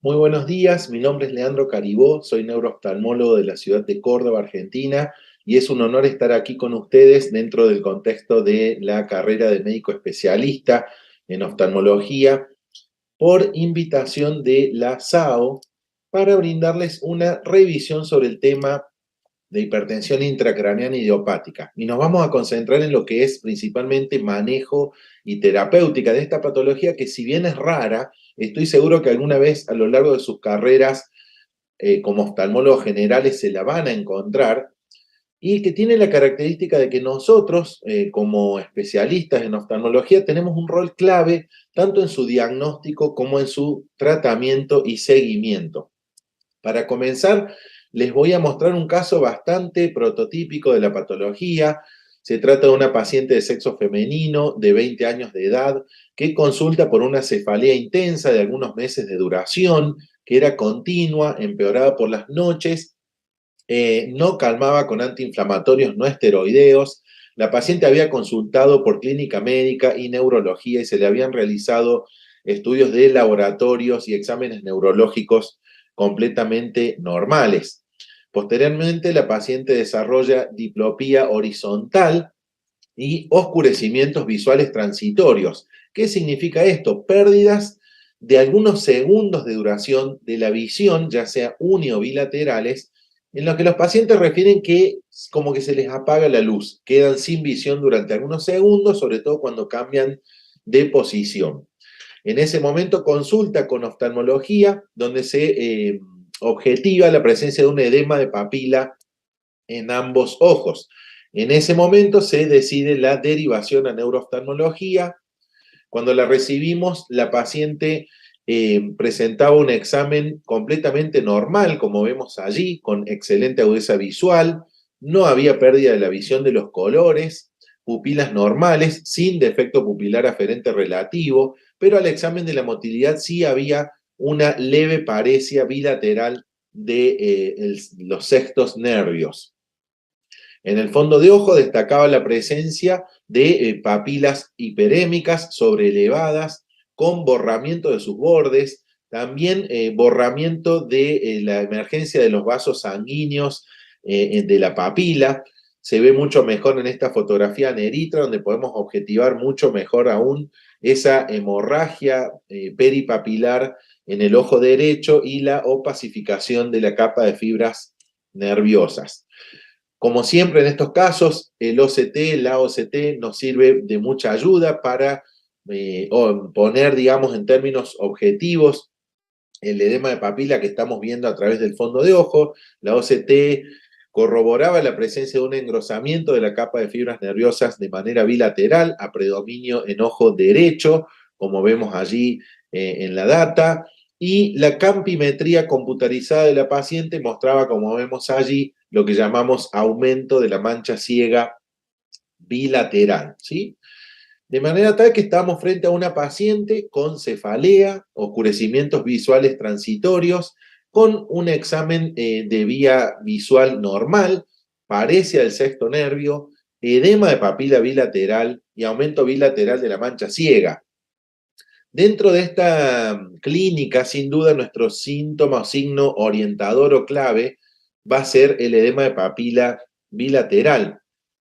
Muy buenos días, mi nombre es Leandro Caribó, soy neurooftalmólogo de la ciudad de Córdoba, Argentina, y es un honor estar aquí con ustedes dentro del contexto de la carrera de médico especialista en oftalmología por invitación de la SAO para brindarles una revisión sobre el tema de hipertensión intracraneana idiopática. Y nos vamos a concentrar en lo que es principalmente manejo y terapéutica de esta patología que, si bien es rara, estoy seguro que alguna vez a lo largo de sus carreras como oftalmólogos generales se la van a encontrar, y que tiene la característica de que nosotros, como especialistas en oftalmología, tenemos un rol clave tanto en su diagnóstico como en su tratamiento y seguimiento. Para comenzar, les voy a mostrar un caso bastante prototípico de la patología. Se trata de una paciente de sexo femenino de 20 años de edad que consulta por una cefalea intensa de algunos meses de duración, que era continua, empeorada por las noches, no calmaba con antiinflamatorios no esteroideos. La paciente había consultado por clínica médica y neurología y se le habían realizado estudios de laboratorios y exámenes neurológicos completamente normales. Posteriormente, la paciente desarrolla diplopía horizontal y oscurecimientos visuales transitorios. ¿Qué significa esto? Pérdidas de algunos segundos de duración de la visión, ya sea uni o bilaterales, en lo que los pacientes refieren que como que se les apaga la luz, quedan sin visión durante algunos segundos, sobre todo cuando cambian de posición. En ese momento consulta con oftalmología, donde se objetiva la presencia de un edema de papila en ambos ojos. En ese momento se decide la derivación a neurooftalmología. Cuando la recibimos, la paciente presentaba un examen completamente normal, como vemos allí, con excelente agudeza visual, no había pérdida de la visión de los colores, pupilas normales, sin defecto pupilar aferente relativo, pero al examen de la motilidad sí había una leve paresia bilateral de los sextos nervios. En el fondo de ojo destacaba la presencia de papilas hiperémicas sobreelevadas con borramiento de sus bordes, también borramiento de la emergencia de los vasos sanguíneos de la papila. Se ve mucho mejor en esta fotografía neritra, donde podemos objetivar mucho mejor aún esa hemorragia peripapilar en el ojo derecho y la opacificación de la capa de fibras nerviosas. Como siempre en estos casos, el OCT, la OCT nos sirve de mucha ayuda para poner, digamos, en términos objetivos el edema de papila que estamos viendo a través del fondo de ojo. La OCT corroboraba la presencia de un engrosamiento de la capa de fibras nerviosas de manera bilateral, a predominio en ojo derecho, como vemos allí en la data, y la campimetría computarizada de la paciente mostraba, como vemos allí, lo que llamamos aumento de la mancha ciega bilateral, ¿sí? De manera tal que estamos frente a una paciente con cefalea, oscurecimientos visuales transitorios, con un examen de vía visual normal, parece al sexto nervio, edema de papila bilateral y aumento bilateral de la mancha ciega. Dentro de esta clínica, sin duda, nuestro síntoma o signo orientador o clave va a ser el edema de papila bilateral.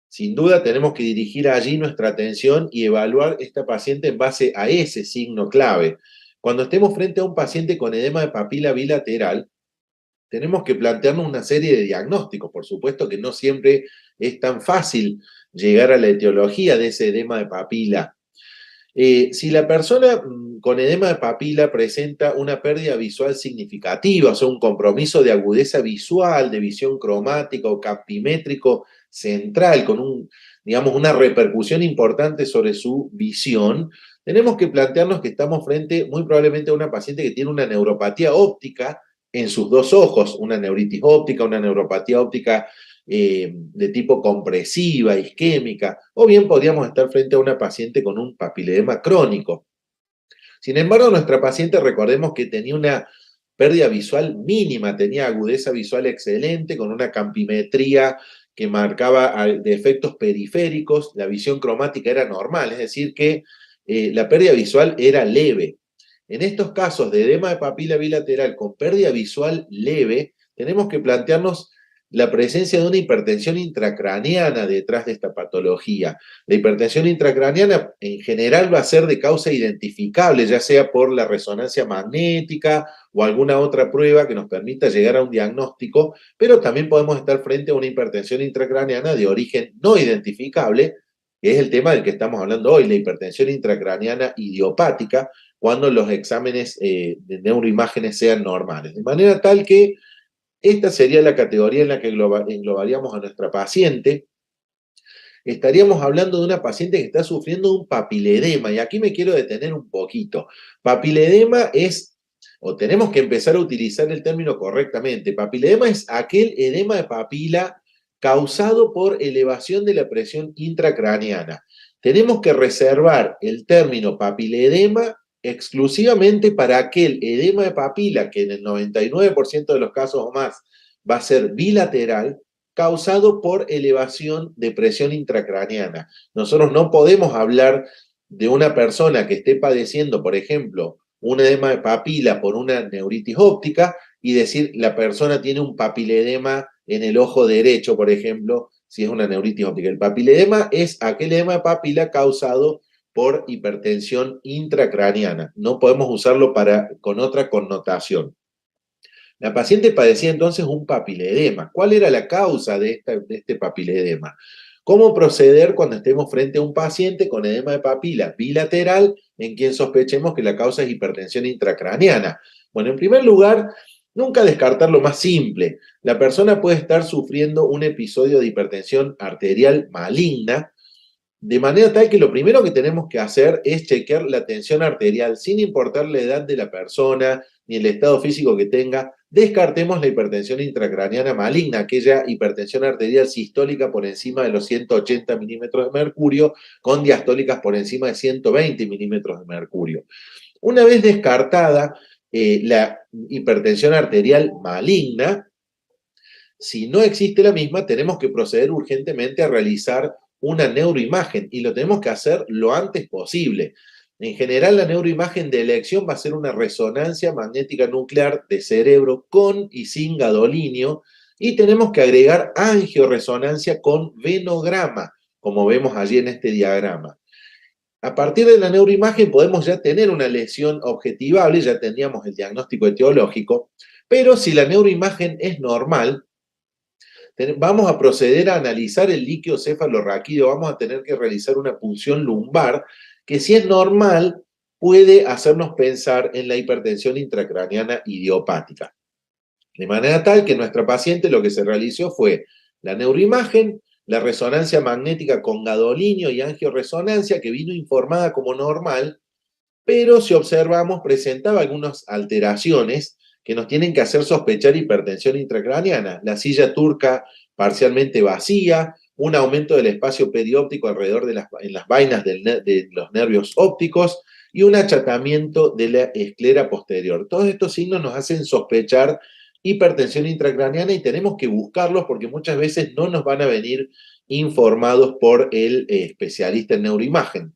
Sin duda tenemos que dirigir allí nuestra atención y evaluar esta paciente en base a ese signo clave. Cuando estemos frente a un paciente con edema de papila bilateral, tenemos que plantearnos una serie de diagnósticos. Por supuesto que no siempre es tan fácil llegar a la etiología de ese edema de papila. Si la persona con edema de papila presenta una pérdida visual significativa, o sea, un compromiso de agudeza visual, de visión cromática o campimétrico central, con digamos, una repercusión importante sobre su visión, tenemos que plantearnos que estamos frente muy probablemente a una paciente que tiene una neuropatía óptica en sus dos ojos, una neuritis óptica, una neuropatía óptica de tipo compresiva, isquémica, o bien podríamos estar frente a una paciente con un papiledema crónico. Sin embargo, nuestra paciente, recordemos que tenía una pérdida visual mínima, tenía agudeza visual excelente, con una campimetría que marcaba defectos periféricos, la visión cromática era normal, es decir que la pérdida visual era leve. En estos casos de edema de papila bilateral con pérdida visual leve, tenemos que plantearnos la presencia de una hipertensión intracraneana detrás de esta patología. La hipertensión intracraneana en general va a ser de causa identificable, ya sea por la resonancia magnética o alguna otra prueba que nos permita llegar a un diagnóstico, pero también podemos estar frente a una hipertensión intracraneana de origen no identificable, que es el tema del que estamos hablando hoy, la hipertensión intracraneana idiopática, cuando los exámenes de neuroimágenes sean normales. De manera tal que esta sería la categoría en la que englobaríamos a nuestra paciente. Estaríamos hablando de una paciente que está sufriendo un papiledema, y aquí me quiero detener un poquito. Papiledema es, o tenemos que empezar a utilizar el término correctamente, papiledema es aquel edema de papila causado por elevación de la presión intracraneana. Tenemos que reservar el término papiledema exclusivamente para aquel edema de papila que en el 99% de los casos o más va a ser bilateral, causado por elevación de presión intracraneana. Nosotros no podemos hablar de una persona que esté padeciendo, por ejemplo, un edema de papila por una neuritis óptica y decir la persona tiene un papiledema en el ojo derecho, por ejemplo, si es una neuritis óptica. El papiledema es aquel edema de papila causado por hipertensión intracraneana. No podemos usarlo con otra connotación. La paciente padecía entonces un papiledema. ¿Cuál era la causa de este papiledema? ¿Cómo proceder cuando estemos frente a un paciente con edema de papila bilateral en quien sospechemos que la causa es hipertensión intracraneana? Bueno, en primer lugar, nunca descartar lo más simple. La persona puede estar sufriendo un episodio de hipertensión arterial maligna, de manera tal que lo primero que tenemos que hacer es chequear la tensión arterial, sin importar la edad de la persona ni el estado físico que tenga. Descartemos la hipertensión intracraneana maligna, aquella hipertensión arterial sistólica por encima de los 180 milímetros de mercurio, con diastólicas por encima de 120 milímetros de mercurio. Una vez descartada la hipertensión arterial maligna, si no existe la misma, tenemos que proceder urgentemente a realizar una neuroimagen y lo tenemos que hacer lo antes posible. En general, la neuroimagen de elección va a ser una resonancia magnética nuclear de cerebro con y sin gadolinio, y tenemos que agregar angioresonancia con venograma, como vemos allí en este diagrama. A partir de la neuroimagen podemos ya tener una lesión objetivable, ya teníamos el diagnóstico etiológico, pero si la neuroimagen es normal, vamos a proceder a analizar el líquido cefalorraquídeo, vamos a tener que realizar una punción lumbar, que si es normal, puede hacernos pensar en la hipertensión intracraneana idiopática. De manera tal que nuestra paciente lo que se realizó fue la neuroimagen, la resonancia magnética con gadolinio y angioresonancia, que vino informada como normal, pero si observamos presentaba algunas alteraciones que nos tienen que hacer sospechar hipertensión intracraneana. La silla turca parcialmente vacía, un aumento del espacio perióptico alrededor en las vainas de los nervios ópticos y un achatamiento de la esclera posterior. Todos estos signos nos hacen sospechar hipertensión intracraneana y tenemos que buscarlos porque muchas veces no nos van a venir informados por el especialista en neuroimagen.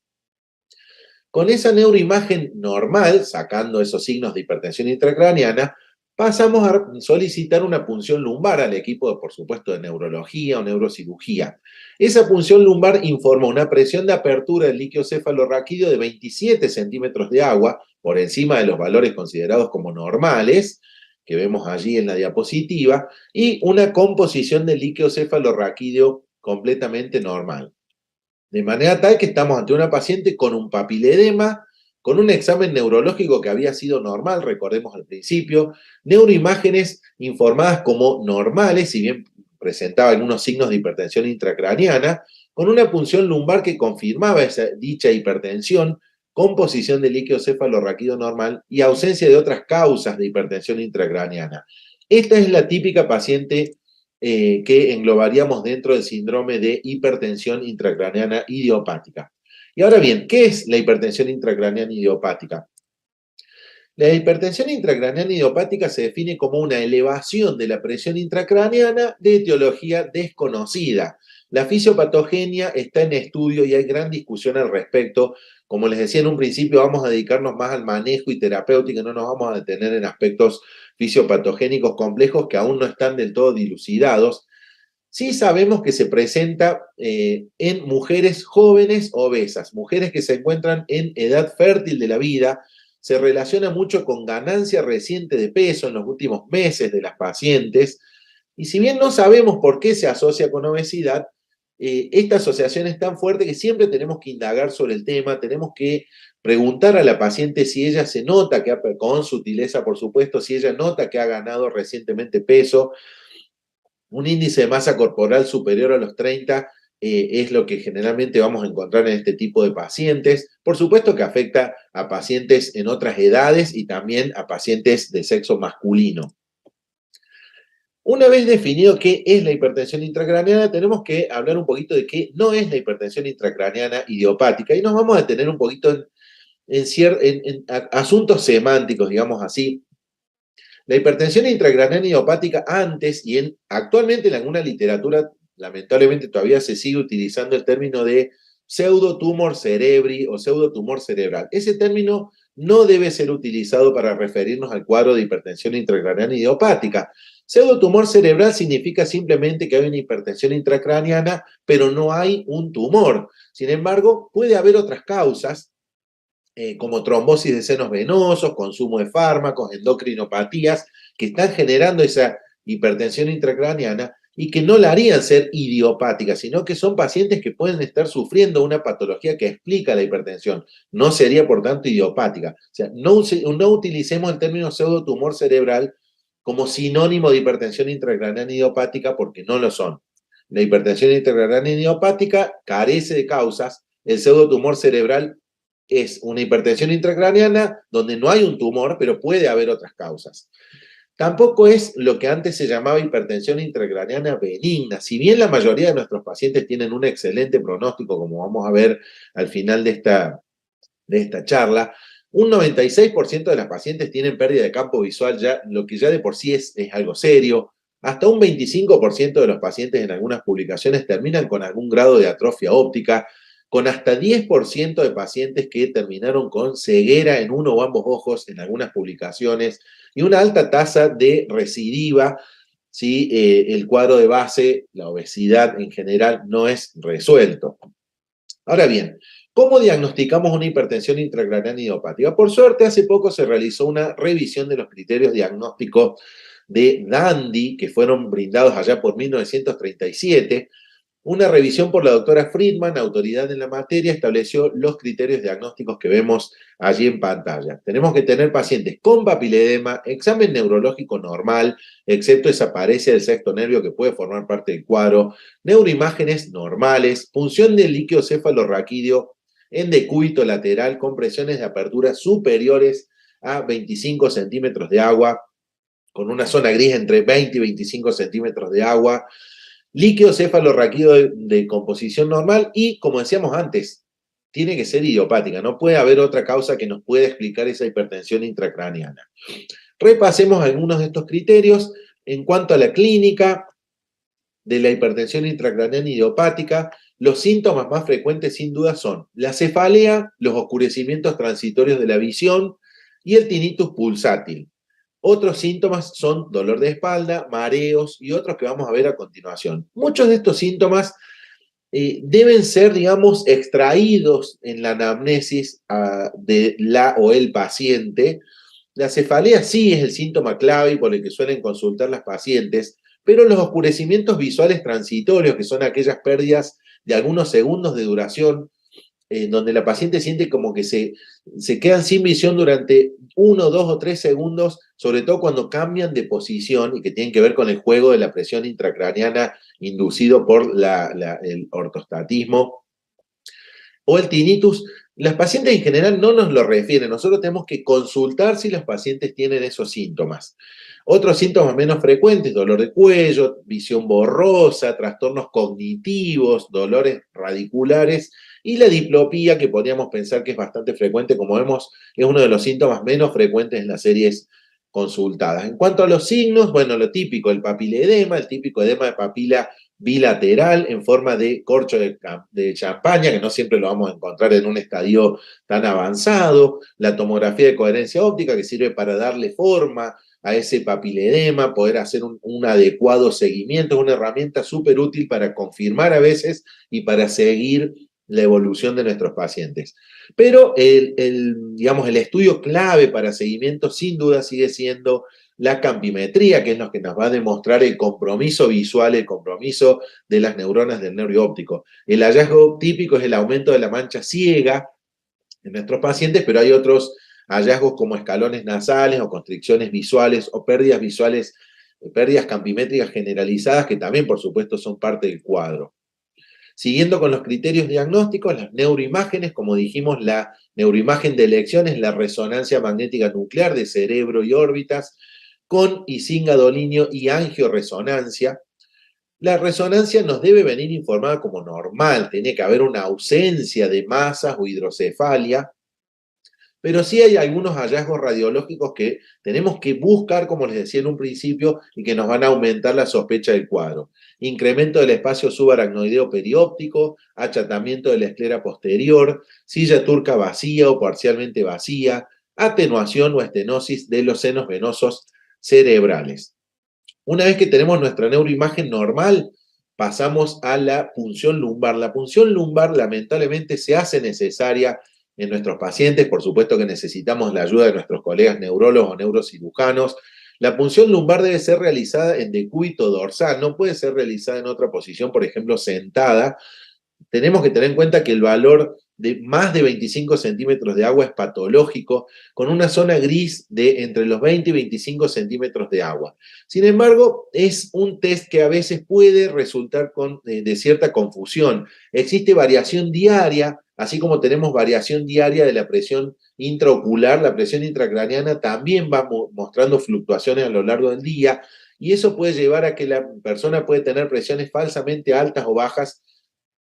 Con esa neuroimagen normal, sacando esos signos de hipertensión intracraneana, pasamos a solicitar una punción lumbar al equipo, por supuesto, de neurología o neurocirugía. Esa punción lumbar informa una presión de apertura del líquido cefalorraquídeo de 27 centímetros de agua, por encima de los valores considerados como normales, que vemos allí en la diapositiva, y una composición del líquido cefalorraquídeo completamente normal. De manera tal que estamos ante una paciente con un papiledema, con un examen neurológico que había sido normal, recordemos al principio, neuroimágenes informadas como normales, si bien presentaba algunos signos de hipertensión intracraneana, con una punción lumbar que confirmaba dicha hipertensión, composición de líquido cefalorraquídeo normal y ausencia de otras causas de hipertensión intracraneana. Esta es la típica paciente que englobaríamos dentro del síndrome de hipertensión intracraneana idiopática. Y ahora bien, ¿qué es la hipertensión intracraneana idiopática? La hipertensión intracraneana idiopática se define como una elevación de la presión intracraneana de etiología desconocida. La fisiopatogenia está en estudio y hay gran discusión al respecto, Como les decía en un principio, vamos a dedicarnos más al manejo y terapéutico, no nos vamos a detener en aspectos fisiopatogénicos complejos que aún no están del todo dilucidados. Sí sabemos que se presenta en mujeres jóvenes obesas, mujeres que se encuentran en edad fértil de la vida, se relaciona mucho con ganancia reciente de peso en los últimos meses de las pacientes, y si bien no sabemos por qué se asocia con obesidad, esta asociación es tan fuerte que siempre tenemos que indagar sobre el tema, tenemos que preguntar a la paciente si ella se nota que con sutileza, por supuesto, si ella nota que ha ganado recientemente peso. Un índice de masa corporal superior a los 30 es lo que generalmente vamos a encontrar en este tipo de pacientes. Por supuesto que afecta a pacientes en otras edades y también a pacientes de sexo masculino. Una vez definido qué es la hipertensión intracraneana, tenemos que hablar un poquito de qué no es la hipertensión intracraneana idiopática y nos vamos a detener un poquito en asuntos semánticos, digamos así. La hipertensión intracraneana idiopática antes y actualmente en alguna literatura, lamentablemente todavía se sigue utilizando el término de pseudotumor cerebri o pseudotumor cerebral. Ese término no debe ser utilizado para referirnos al cuadro de hipertensión intracraneana idiopática. Pseudotumor cerebral significa simplemente que hay una hipertensión intracraneana, pero no hay un tumor. Sin embargo, puede haber otras causas, como trombosis de senos venosos, consumo de fármacos, endocrinopatías, que están generando esa hipertensión intracraneana y que no la harían ser idiopática, sino que son pacientes que pueden estar sufriendo una patología que explica la hipertensión. No sería, por tanto, idiopática. O sea, no utilicemos el término pseudotumor cerebral como sinónimo de hipertensión intracraneana idiopática porque no lo son. La hipertensión intracraneana idiopática carece de causas. El pseudotumor cerebral es una hipertensión intracraneana donde no hay un tumor, pero puede haber otras causas. Tampoco es lo que antes se llamaba hipertensión intracraneana benigna. Si bien la mayoría de nuestros pacientes tienen un excelente pronóstico, como vamos a ver al final de esta charla, un 96% de las pacientes tienen pérdida de campo visual, lo que ya de por sí es algo serio. Hasta un 25% de los pacientes en algunas publicaciones terminan con algún grado de atrofia óptica, con hasta 10% de pacientes que terminaron con ceguera en uno o ambos ojos en algunas publicaciones y una alta tasa de recidiva si el cuadro de base, la obesidad en general, no es resuelto. Ahora bien, ¿cómo diagnosticamos una hipertensión intracraneana idiopática? Por suerte, hace poco se realizó una revisión de los criterios diagnósticos de Dandy, que fueron brindados allá por 1937. Una revisión por la doctora Friedman, autoridad en la materia, estableció los criterios diagnósticos que vemos allí en pantalla. Tenemos que tener pacientes con papiledema, examen neurológico normal, excepto esa paresia del sexto nervio que puede formar parte del cuadro, neuroimágenes normales, punción del líquido cefalorraquídeo en decúbito lateral con presiones de apertura superiores a 25 centímetros de agua, con una zona gris entre 20 y 25 centímetros de agua, líquido cefalorraquídeo de composición normal y, como decíamos antes, tiene que ser idiopática. No puede haber otra causa que nos pueda explicar esa hipertensión intracraneana. Repasemos algunos de estos criterios. En cuanto a la clínica de la hipertensión intracraneana idiopática, los síntomas más frecuentes sin duda son la cefalea, los oscurecimientos transitorios de la visión y el tinnitus pulsátil. Otros síntomas son dolor de espalda, mareos y otros que vamos a ver a continuación. Muchos de estos síntomas deben ser, digamos, extraídos en la anamnesis de la o el paciente. La cefalea sí es el síntoma clave y por el que suelen consultar las pacientes, pero los oscurecimientos visuales transitorios, que son aquellas pérdidas de algunos segundos de duración, donde la paciente siente como que se quedan sin visión durante 1, 2 o 3 segundos, sobre todo cuando cambian de posición y que tienen que ver con el juego de la presión intracraneana inducido por el ortostatismo o el tinnitus. Las pacientes en general no nos lo refieren, nosotros tenemos que consultar si los pacientes tienen esos síntomas. Otros síntomas menos frecuentes, dolor de cuello, visión borrosa, trastornos cognitivos, dolores radiculares y la diplopía, que podríamos pensar que es bastante frecuente, como vemos, es uno de los síntomas menos frecuentes en las series consultadas. En cuanto a los signos, bueno, lo típico, el papiledema, el típico edema de papila bilateral en forma de corcho de champaña, que no siempre lo vamos a encontrar en un estadio tan avanzado, la tomografía de coherencia óptica, que sirve para darle forma a ese papiledema, poder hacer un adecuado seguimiento, es una herramienta súper útil para confirmar a veces y para seguir la evolución de nuestros pacientes. Pero digamos, el estudio clave para seguimiento sin duda sigue siendo la campimetría, que es lo que nos va a demostrar el compromiso visual, el compromiso de las neuronas del nervio óptico. El hallazgo típico es el aumento de la mancha ciega en nuestros pacientes, pero hay otros hallazgos como escalones nasales o constricciones visuales o pérdidas visuales, pérdidas campimétricas generalizadas, que también, por supuesto, son parte del cuadro. Siguiendo con los criterios diagnósticos, las neuroimágenes, como dijimos, la neuroimagen de elección es la resonancia magnética nuclear de cerebro y órbitas, con y sin gadolinio y angioresonancia. La resonancia nos debe venir informada como normal, tiene que haber una ausencia de masas o hidrocefalia, pero sí hay algunos hallazgos radiológicos que tenemos que buscar, como les decía en un principio, y que nos van a aumentar la sospecha del cuadro. Incremento del espacio subaracnoideo perióptico, achatamiento de la esclera posterior, silla turca vacía o parcialmente vacía, atenuación o estenosis de los senos venosos cerebrales. Una vez que tenemos nuestra neuroimagen normal, pasamos a la punción lumbar. La punción lumbar lamentablemente se hace necesaria en nuestros pacientes, por supuesto que necesitamos la ayuda de nuestros colegas neurólogos o neurocirujanos. La punción lumbar debe ser realizada en decúbito dorsal, no puede ser realizada en otra posición, por ejemplo, sentada. Tenemos que tener en cuenta que el valor de más de 25 centímetros de agua es patológico, con una zona gris de entre los 20 y 25 centímetros de agua. Sin embargo, es un test que a veces puede resultar de cierta confusión. Existe variación diaria, así como tenemos variación diaria de la presión intraocular, la presión intracraneana también va mostrando fluctuaciones a lo largo del día, y eso puede llevar a que la persona puede tener presiones falsamente altas o bajas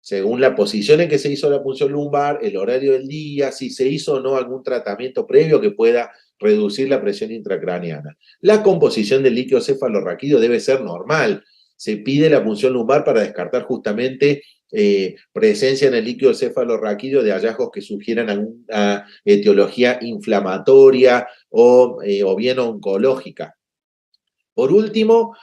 según la posición en que se hizo la punción lumbar, el horario del día, si se hizo o no algún tratamiento previo que pueda reducir la presión intracraneana. La composición del líquido cefalorraquídeo debe ser normal. Se pide la punción lumbar para descartar justamente presencia en el líquido cefalorraquídeo de hallazgos que sugieran alguna etiología inflamatoria o bien oncológica. Por último,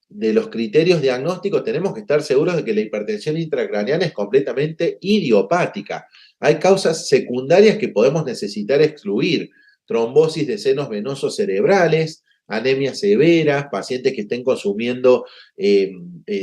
de los criterios diagnósticos, tenemos que estar seguros de que la hipertensión intracraneana es completamente idiopática. Hay causas secundarias que podemos necesitar excluir: trombosis de senos venosos cerebrales, anemias severas, pacientes que estén consumiendo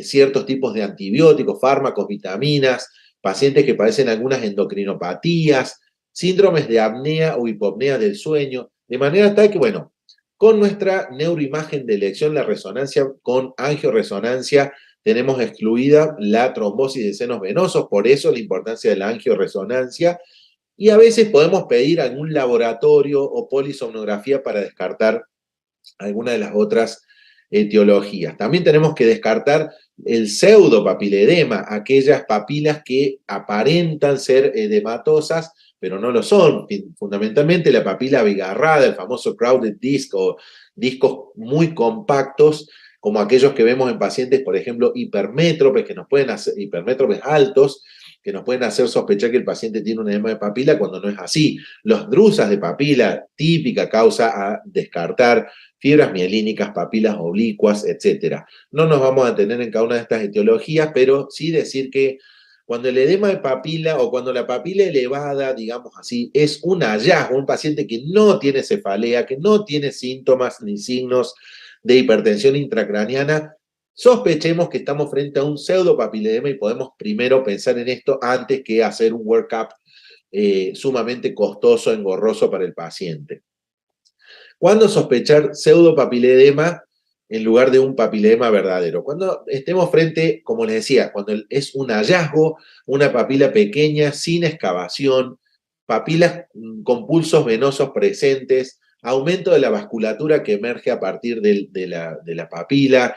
ciertos tipos de antibióticos, fármacos, vitaminas, pacientes que padecen algunas endocrinopatías, síndromes de apnea o hipopnea del sueño, de manera tal que, bueno, con nuestra neuroimagen de elección, la resonancia con angioresonancia, tenemos excluida la trombosis de senos venosos, por eso la importancia de la angioresonancia, y a veces podemos pedir algún laboratorio o polisomnografía para descartar alguna de las otras etiologías. También tenemos que descartar el pseudopapiledema, aquellas papilas que aparentan ser edematosas, pero no lo son. Fundamentalmente la papila bigarrada, el famoso crowded disc o discos muy compactos, como aquellos que vemos en pacientes, por ejemplo, hipermétropes, que nos pueden hacer, hipermétropes altos, que nos pueden hacer sospechar que el paciente tiene un edema de papila cuando no es así. Los drusas de papila, típica causa a descartar, fiebras mielínicas, papilas oblicuas, etc. No nos vamos a tener en cada una de estas etiologías, pero sí decir que cuando el edema de papila o cuando la papila elevada, digamos así, es un hallazgo, un paciente que no tiene cefalea, que no tiene síntomas ni signos de hipertensión intracraneana, sospechemos que estamos frente a un pseudopapiledema y podemos primero pensar en esto antes que hacer un workup sumamente costoso, engorroso para el paciente. ¿Cuándo sospechar pseudopapiledema en lugar de un papilema verdadero? Cuando estemos frente, como les decía, cuando es un hallazgo, una papila pequeña, sin excavación, papilas con pulsos venosos presentes, aumento de la vasculatura que emerge a partir de la papila,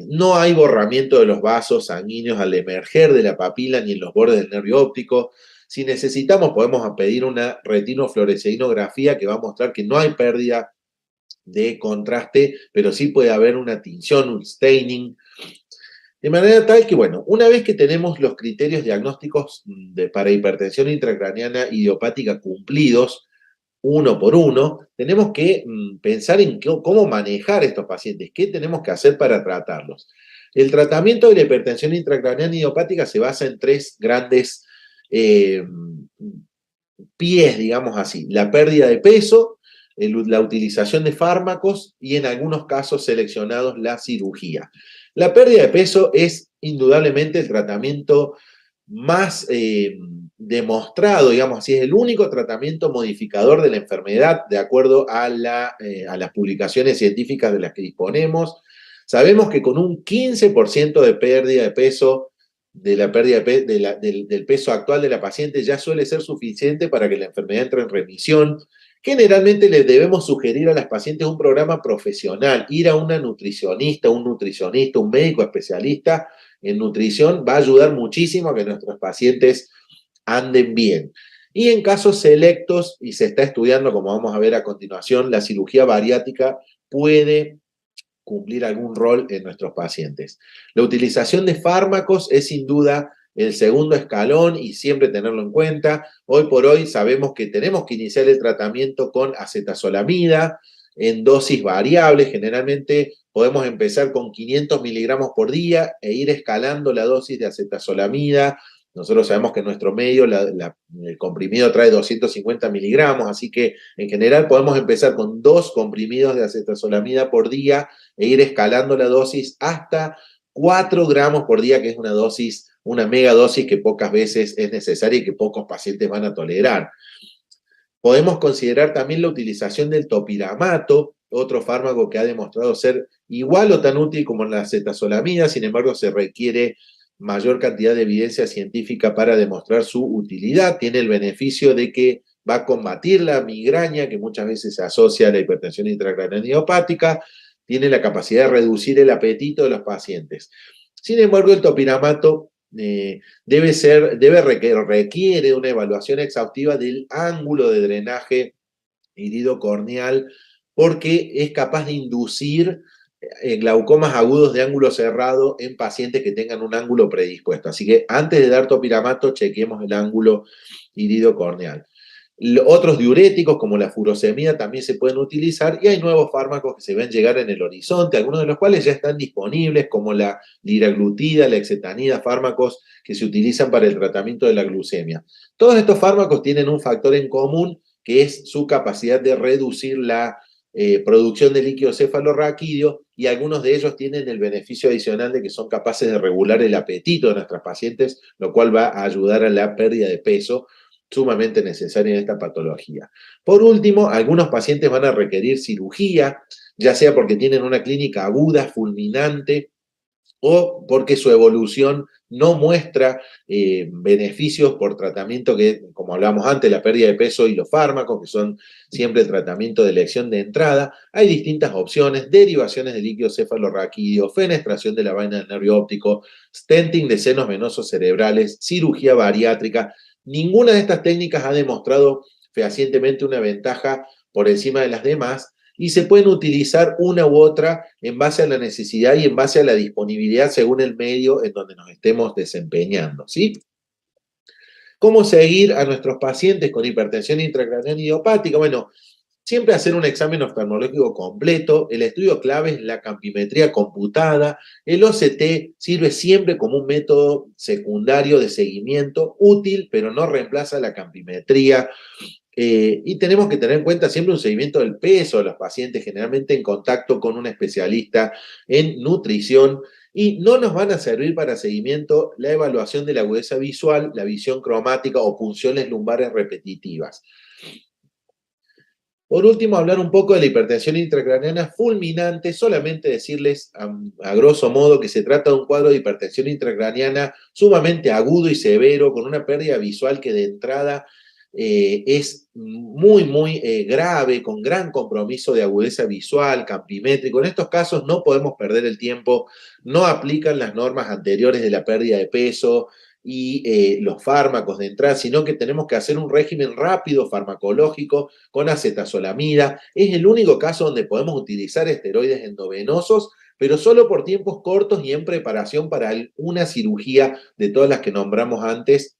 no hay borramiento de los vasos sanguíneos al emerger de la papila ni en los bordes del nervio óptico. Si necesitamos, podemos pedir una retinofluoresceínografía que va a mostrar que no hay pérdida de contraste, pero sí puede haber una tinción, un staining. De manera tal que, bueno, una vez que tenemos los criterios diagnósticos para hipertensión intracraneana idiopática cumplidos, uno por uno, tenemos que pensar en cómo manejar estos pacientes, qué tenemos que hacer para tratarlos. El tratamiento de la hipertensión intracraneana idiopática se basa en tres grandes pies, digamos así: la pérdida de peso, la utilización de fármacos y en algunos casos seleccionados la cirugía. La pérdida de peso es indudablemente el tratamiento más demostrado, digamos así, es el único tratamiento modificador de la enfermedad de acuerdo a las publicaciones científicas de las que disponemos. Sabemos que con un 15% de pérdida de peso, de la pérdida del peso actual de la paciente, ya suele ser suficiente para que la enfermedad entre en remisión. Generalmente les debemos sugerir a las pacientes un programa profesional, ir a una nutricionista, un médico especialista en nutrición va a ayudar muchísimo a que nuestros pacientes anden bien. Y en casos selectos, y se está estudiando, como vamos a ver a continuación, la cirugía bariátrica puede cumplir algún rol en nuestros pacientes. La utilización de fármacos es sin duda el segundo escalón y siempre tenerlo en cuenta. Hoy por hoy sabemos que tenemos que iniciar el tratamiento con acetazolamida en dosis variables. Generalmente podemos empezar con 500 miligramos por día e ir escalando la dosis de acetazolamida. Nosotros sabemos que en nuestro medio el comprimido trae 250 miligramos, así que en general podemos empezar con 2 comprimidos de acetazolamida por día e ir escalando la dosis hasta 4 gramos por día, que es una megadosis que pocas veces es necesaria y que pocos pacientes van a tolerar. Podemos considerar también la utilización del topiramato, otro fármaco que ha demostrado ser igual o tan útil como la acetazolamida, sin embargo se requiere mayor cantidad de evidencia científica para demostrar su utilidad. Tiene el beneficio de que va a combatir la migraña, que muchas veces se asocia a la hipertensión intracraneana idiopática, tiene la capacidad de reducir el apetito de los pacientes. Sin embargo, el topiramato requiere una evaluación exhaustiva del ángulo de drenaje iridocorneal porque es capaz de inducir glaucomas agudos de ángulo cerrado en pacientes que tengan un ángulo predispuesto. Así que antes de dar topiramato, chequemos el ángulo iridocorneal. Otros diuréticos como la furosemida también se pueden utilizar y hay nuevos fármacos que se ven llegar en el horizonte, algunos de los cuales ya están disponibles como la liraglutida, la exetanida, fármacos que se utilizan para el tratamiento de la glucemia. Todos estos fármacos tienen un factor en común que es su capacidad de reducir la producción de líquido cefalorraquídeo y algunos de ellos tienen el beneficio adicional de que son capaces de regular el apetito de nuestros pacientes, lo cual va a ayudar a la pérdida de peso sumamente necesaria en esta patología. Por último, algunos pacientes van a requerir cirugía, ya sea porque tienen una clínica aguda, fulminante, o porque su evolución no muestra beneficios por tratamiento que, como hablábamos antes, la pérdida de peso y los fármacos, que son siempre el tratamiento de elección de entrada. Hay distintas opciones: derivaciones de líquido cefalorraquídeo, fenestración de la vaina del nervio óptico, stenting de senos venosos cerebrales, cirugía bariátrica. Ninguna de estas técnicas ha demostrado fehacientemente una ventaja por encima de las demás y se pueden utilizar una u otra en base a la necesidad y en base a la disponibilidad según el medio en donde nos estemos desempeñando, ¿sí? ¿Cómo seguir a nuestros pacientes con hipertensión intracraneana idiopática? Bueno, siempre hacer un examen oftalmológico completo. El estudio clave es la campimetría computada. El OCT sirve siempre como un método secundario de seguimiento útil, pero no reemplaza la campimetría. Y tenemos que tener en cuenta siempre un seguimiento del peso de los pacientes, generalmente en contacto con un especialista en nutrición. Y no nos van a servir para seguimiento la evaluación de la agudeza visual, la visión cromática o punciones lumbares repetitivas. Por último, hablar un poco de la hipertensión intracraneana fulminante, solamente decirles a grosso modo que se trata de un cuadro de hipertensión intracraneana sumamente agudo y severo, con una pérdida visual que de entrada es muy grave, con gran compromiso de agudeza visual, campimétrico. En estos casos no podemos perder el tiempo, no aplican las normas anteriores de la pérdida de peso y los fármacos de entrada, sino que tenemos que hacer un régimen rápido farmacológico con acetazolamida. Es el único caso donde podemos utilizar esteroides endovenosos, pero solo por tiempos cortos y en preparación para una cirugía de todas las que nombramos antes,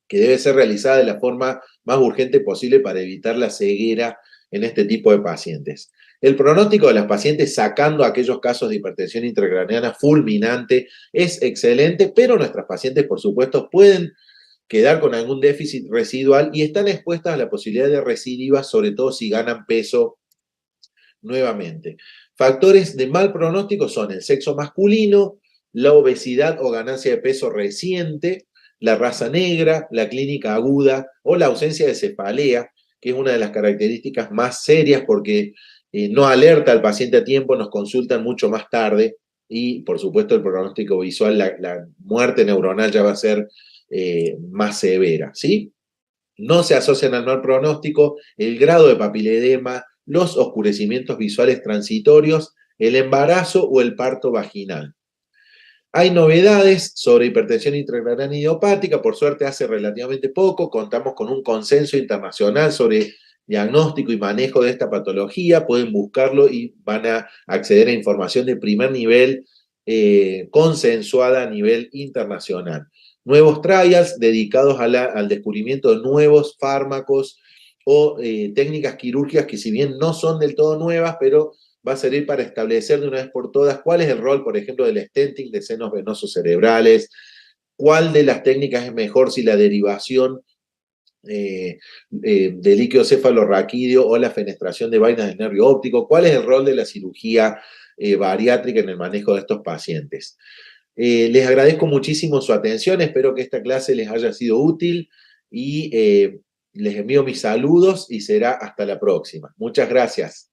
que debe ser realizada de la forma más urgente posible para evitar la ceguera en este tipo de pacientes. El pronóstico de las pacientes, sacando aquellos casos de hipertensión intracraneana fulminante, es excelente, pero nuestras pacientes, por supuesto, pueden quedar con algún déficit residual y están expuestas a la posibilidad de recidivas, sobre todo si ganan peso nuevamente. Factores de mal pronóstico son el sexo masculino, la obesidad o ganancia de peso reciente, la raza negra, la clínica aguda o la ausencia de cefalea, que es una de las características más serias porque no alerta al paciente a tiempo, nos consultan mucho más tarde y, por supuesto, el pronóstico visual, la muerte neuronal ya va a ser más severa, ¿sí? No se asocian al mal pronóstico el grado de papiledema, los oscurecimientos visuales transitorios, el embarazo o el parto vaginal. Hay novedades sobre hipertensión intracraniana idiopática, por suerte hace relativamente poco, contamos con un consenso internacional sobre diagnóstico y manejo de esta patología, pueden buscarlo y van a acceder a información de primer nivel consensuada a nivel internacional. Nuevos trials dedicados al descubrimiento de nuevos fármacos o técnicas quirúrgicas que si bien no son del todo nuevas, pero va a servir para establecer de una vez por todas cuál es el rol, por ejemplo, del stenting de senos venosos cerebrales, cuál de las técnicas es mejor si la derivación de líquido cefalorraquídeo o la fenestración de vainas del nervio óptico, cuál es el rol de la cirugía bariátrica en el manejo de estos pacientes. Les agradezco muchísimo su atención, espero que esta clase les haya sido útil y les envío mis saludos y será hasta la próxima. Muchas gracias.